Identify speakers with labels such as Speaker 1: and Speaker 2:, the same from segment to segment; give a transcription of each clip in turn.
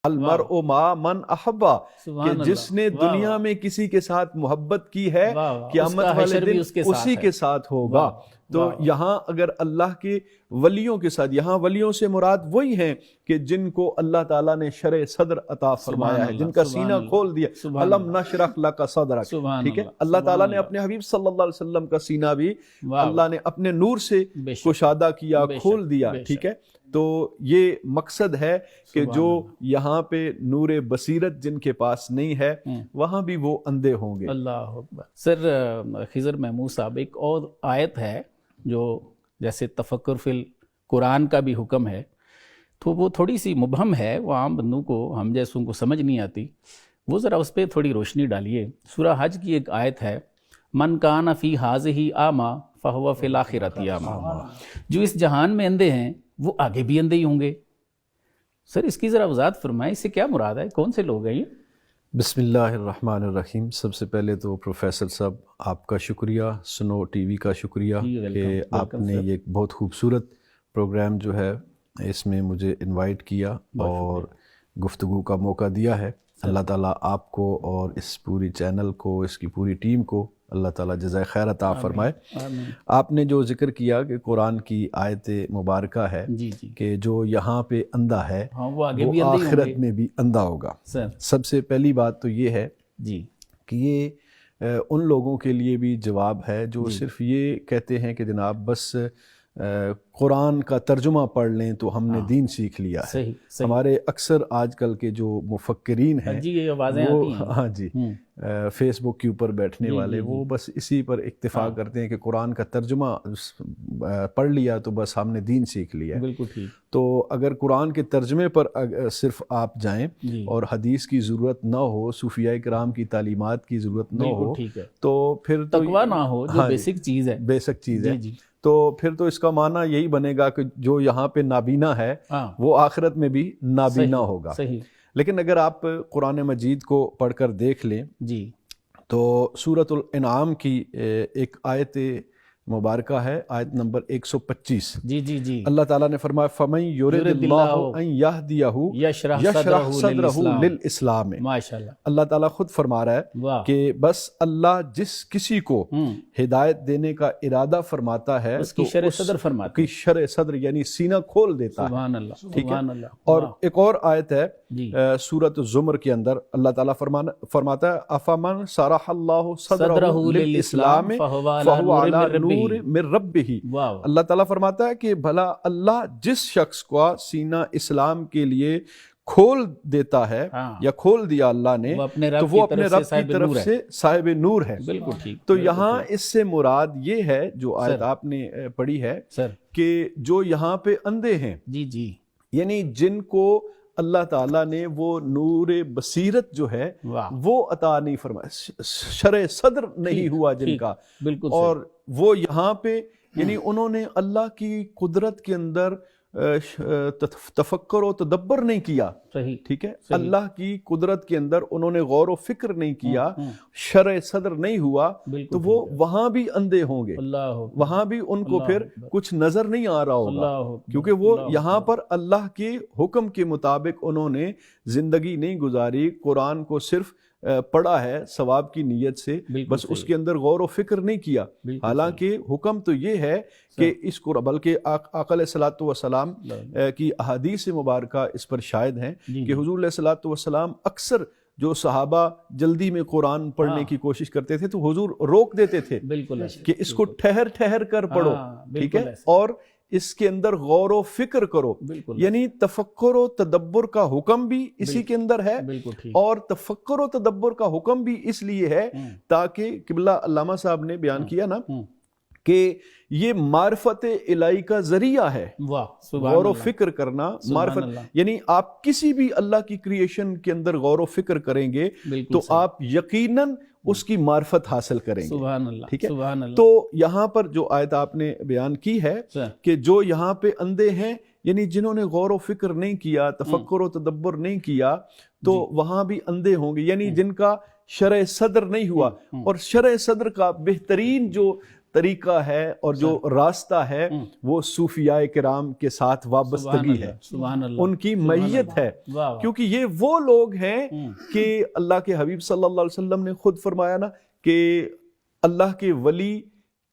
Speaker 1: المرء مع من احبا، کہ جس نے دنیا میں کسی کے ساتھ محبت کی ہے قیامت والے دن اسی کے ساتھ ہوگا۔ تو یہاں اگر اللہ کے ولیوں کے ساتھ، یہاں ولیوں سے مراد وہی ہیں کہ جن کو اللہ تعالیٰ نے شرع صدر عطا فرمایا ہے، جن کا سینہ کھول دیا، الم نشرح لک صدرک، ٹھیک ہے۔ اللہ تعالیٰ نے اپنے حبیب صلی اللہ علیہ وسلم کا سینہ بھی اللہ نے اپنے نور سے کشادہ کیا، کھول دیا، ٹھیک ہے۔ تو یہ مقصد ہے کہ جو یہاں پہ نور بصیرت جن کے پاس نہیں ہے وہاں بھی وہ اندھے ہوں گے۔
Speaker 2: اللہ اکبر۔ سر خضر محمود صاحب، ایک اور آیت ہے جو جیسے تفکر فی القرآن کا بھی حکم ہے، تو وہ تھوڑی سی مبہم ہے، وہ عام بندوں کو، ہم جیسوں کو سمجھ نہیں آتی، وہ ذرا اس پہ تھوڑی روشنی ڈالیے۔ سورہ حج کی ایک آیت ہے، من کان فی ہذہ اعمی فہو فی الآخرۃ اعمی، جو اس جہان میں اندھے ہیں وہ آگے بھی اندھے ہی ہوں گے۔ سر اس کی ذرا وضاحت فرمائیں، اس سے کیا مراد ہے، کون سے لوگ ہیں یہ؟
Speaker 1: بسم اللہ الرحمن الرحیم۔ سب سے پہلے تو پروفیسر صاحب آپ کا شکریہ، سنو ٹی وی کا شکریہ کہ آپ نے یہ بہت خوبصورت پروگرام جو ہے اس میں مجھے انوائٹ کیا اور گفتگو کا موقع دیا ہے۔ اللہ تعالیٰ آپ کو اور اس پوری چینل کو، اس کی پوری ٹیم کو اللہ تعالیٰ جزائے خیر عطا فرمائے۔ آپ نے جو ذکر کیا کہ قرآن کی آیت مبارکہ ہے کہ جو یہاں پہ اندھا ہے وہ آخرت میں بھی اندھا ہوگا۔ سب سے پہلی بات تو یہ ہے کہ یہ ان لوگوں کے لیے بھی جواب ہے جو صرف یہ کہتے ہیں کہ جناب بس قرآن کا ترجمہ پڑھ لیں تو ہم نے دین سیکھ لیا ہے۔ ہمارے اکثر آج کل کے جو مفکرین ہیں وہ ہاں جی فیس بک کے اوپر بیٹھنے والے، وہ بس اسی پر اکتفا کرتے ہیں کہ قرآن کا ترجمہ پڑھ لیا تو بس ہم نے دین سیکھ لیا ہے۔
Speaker 2: بالکل ٹھیک۔
Speaker 1: تو اگر قرآن کے ترجمے پر صرف آپ جائیں اور حدیث کی ضرورت نہ ہو، صوفیاء کرام کی تعلیمات کی ضرورت نہ ہو، تو پھر
Speaker 2: تقویٰ نہ ہو جو بیسک چیز ہے،
Speaker 1: بیسک چیز ہے، تو پھر تو اس کا معنی یہی بنے گا کہ جو یہاں پہ نابینا ہے وہ آخرت میں بھی نابینا ہوگا۔ لیکن اگر آپ قرآن مجید کو پڑھ کر دیکھ لیں تو سورۃ الانعام کی ایک آیت مبارکہ ہے، آیت نمبر 125۔ اللہ تعالیٰ نے فرمایا فَمَن يُرِدِ اللَّهُ أَن يَهْدِيَهُ يَشْرَحْ صَدْرَهُ لِلْإِسْلَامِ۔
Speaker 2: ماشاءاللہ،
Speaker 1: اللہ تعالیٰ خود فرما رہا ہے کہ بس اللہ جس کسی کو ہدایت دینے کا ارادہ فرماتا ہے
Speaker 2: اس کی شرع صدر فرماتا ہے،
Speaker 1: کی شرع صدر یعنی سینہ کھول دیتا ہے۔
Speaker 2: سبحان اللہ،
Speaker 1: ٹھیک ہے۔
Speaker 2: سبحان اللہ۔
Speaker 1: اور ایک اور آیت ہے سورۃ الزمر کے اندر، اللہ تعالیٰ فرماتا ہے افمن شرح اللہ صدرہ للاسلام فہو علی نور من ربہ۔ اللہ تعالیٰ فرماتا ہے کہ بھلا اللہ جس شخص کا سینہ اسلام کے لیے کھول دیتا ہے یا کھول دیا اللہ نے تو وہ اپنے رب کی طرف سے صاحب نور ہے۔
Speaker 2: بالکل ٹھیک۔
Speaker 1: تو یہاں اس سے مراد یہ ہے جو آیت آپ نے پڑھی ہے کہ جو یہاں پہ اندھے ہیں، یعنی جن کو اللہ تعالیٰ نے وہ نور بصیرت جو ہے وہ عطا نہیں فرمایا، شرع صدر نہیں ہوا جن کا، اور وہ یہاں پہ یعنی انہوں نے اللہ کی قدرت کے اندر تفکر و تدبر نہیں کیا، ٹھیک ہے، اللہ کی قدرت کے اندر انہوں نے غور و فکر نہیں کیا، شرع صدر نہیں ہوا، تو وہ وہاں بھی اندھے ہوں گے، وہاں بھی ان کو پھر کچھ نظر نہیں آ رہا ہوگا، کیونکہ وہ یہاں پر اللہ کے حکم کے مطابق انہوں نے زندگی نہیں گزاری، قرآن کو صرف پڑھا ہے ثواب کی نیت سے، بس اس کے اندر غور و فکر نہیں کیا۔ حالانکہ حکم تو یہ ہے کہ اس کو، بلکہ آقا علیہ الصلوۃ والسلام کی احادیث مبارکہ اس پر شاہد ہیں کہ حضور علیہ الصلوۃ والسلام اکثر جو صحابہ جلدی میں قرآن پڑھنے کی کوشش کرتے تھے تو حضور روک دیتے تھے کہ اس کو ٹھہر ٹھہر کر پڑھو، ٹھیک ہے، اور اس کے اندر غور و فکر کرو، یعنی تفکر و تدبر کا حکم بھی اسی کے اندر ہے، اور تفکر و تدبر کا حکم بھی اس لیے ہے تاکہ قبلہ علامہ صاحب نے بیان کیا نا کہ یہ معرفت الہی کا ذریعہ ہے، غور و فکر کرنا معرفت، یعنی آپ کسی بھی اللہ کی کریشن کے اندر غور و فکر کریں گے تو آپ یقیناً اس کی معرفت حاصل کریں گے،
Speaker 2: سبحان اللہ،
Speaker 1: ٹھیک ہے۔
Speaker 2: سبحان اللہ۔
Speaker 1: تو یہاں پر جو آیت آپ نے بیان کی ہے کہ جو یہاں پہ اندھے ہیں، یعنی جنہوں نے غور و فکر نہیں کیا، تفکر و تدبر نہیں کیا، تو وہاں بھی اندھے ہوں گے، یعنی جن کا شرع صدر نہیں ہوا، اور شرع صدر کا بہترین جو طریقہ ہے اور جو راستہ ہے وہ صوفیاء کرام کے ساتھ وابستگی ہے، ان کی معیت ہے، کیونکہ یہ وہ لوگ ہیں کہ اللہ کے حبیب صلی اللہ علیہ وسلم نے خود فرمایا نا کہ اللہ کے ولی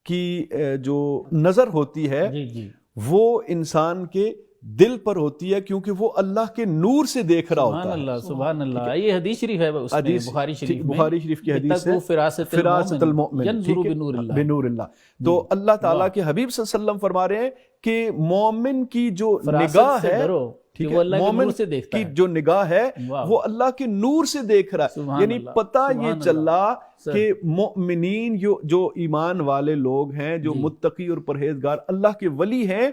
Speaker 1: کی جو نظر ہوتی ہے وہ انسان کے دل پر ہوتی ہے، کیونکہ وہ اللہ کے نور سے دیکھ رہا ہوتا ہے۔
Speaker 2: سبحان اللہ، یہ حدیث شریف ہے بخاری
Speaker 1: شریف کی حدیث ہے، فراست المؤمن بنور اللہ۔ تو اللہ تعالیٰ کے حبیب صلی اللہ علیہ وسلم فرما رہے ہیں کہ مومن کی جو نگاہ ہے، مومن کی جو نگاہ ہے وہ اللہ کے نور سے دیکھ رہا ہے، یعنی پتہ یہ چلا کہ مومنین جو ایمان والے لوگ ہیں، جو متقی اور پرہیزگار اللہ کے ولی ہیں،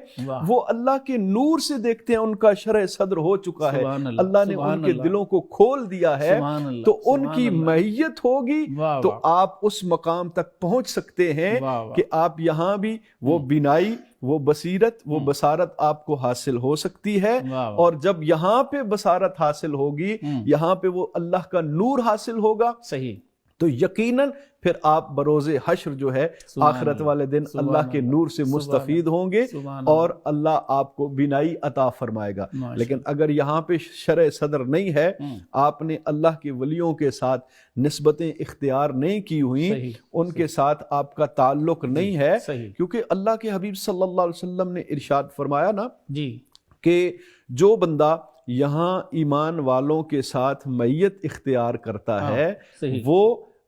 Speaker 1: وہ اللہ کے نور سے دیکھتے ہیں، ان کا شرح صدر ہو چکا ہے، اللہ نے ان کے دلوں کو کھول دیا ہے، تو ان کی معیت ہوگی تو آپ اس مقام تک پہنچ سکتے ہیں کہ آپ یہاں بھی وہ بینائی، وہ بصیرت، وہ بصارت آپ کو حاصل ہو سکتی ہے، اور جب یہاں پہ بصارت حاصل ہوگی، یہاں پہ وہ اللہ کا نور حاصل ہوگا، صحیح، تو یقیناً پھر آپ بروز حشر جو ہے آخرت والے دن اللہ کے نور سے مستفید ہوں گے اور اللہ آپ کو بینائی عطا فرمائے گا۔ لیکن اگر یہاں پہ شرع صدر نہیں ہے، آپ نے اللہ کے ولیوں کے ساتھ نسبتیں اختیار نہیں کی ہوئی، ان کے ساتھ آپ کا تعلق نہیں ہے، کیونکہ اللہ کے حبیب صلی اللہ علیہ وسلم نے ارشاد فرمایا نا کہ جو بندہ یہاں ایمان والوں کے ساتھ معیت اختیار کرتا ہے وہ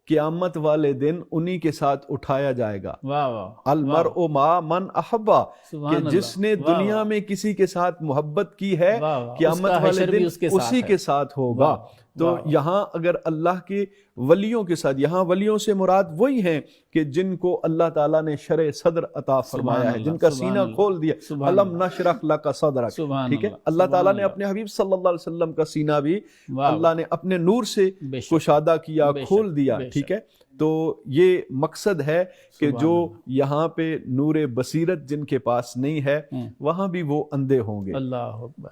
Speaker 1: قیامت والے دن انہی کے ساتھ اٹھایا جائے گا۔ المرء مع من احبا، کہ جس نے دنیا میں کسی کے ساتھ محبت کی ہے قیامت والے دن اسی کے ساتھ ہوگا۔ تو یہاں اگر اللہ کے ولیوں کے ساتھ، یہاں ولیوں سے مراد وہی ہیں کہ جن کو اللہ تعالیٰ نے شرع صدر عطا فرمایا ہے، جن کا سینہ کھول دیا، الم نشرح لک صدرک، ٹھیک ہے، اللہ تعالیٰ نے اپنے حبیب صلی اللہ علیہ وسلم کا سینہ بھی اللہ نے اپنے نور سے کشادہ کیا، کھول دیا، ٹھیک ہے۔ تو یہ مقصد ہے کہ جو یہاں پہ نور بصیرت جن کے پاس نہیں ہے وہاں بھی وہ اندھے ہوں گے۔
Speaker 2: اللہ اکبر۔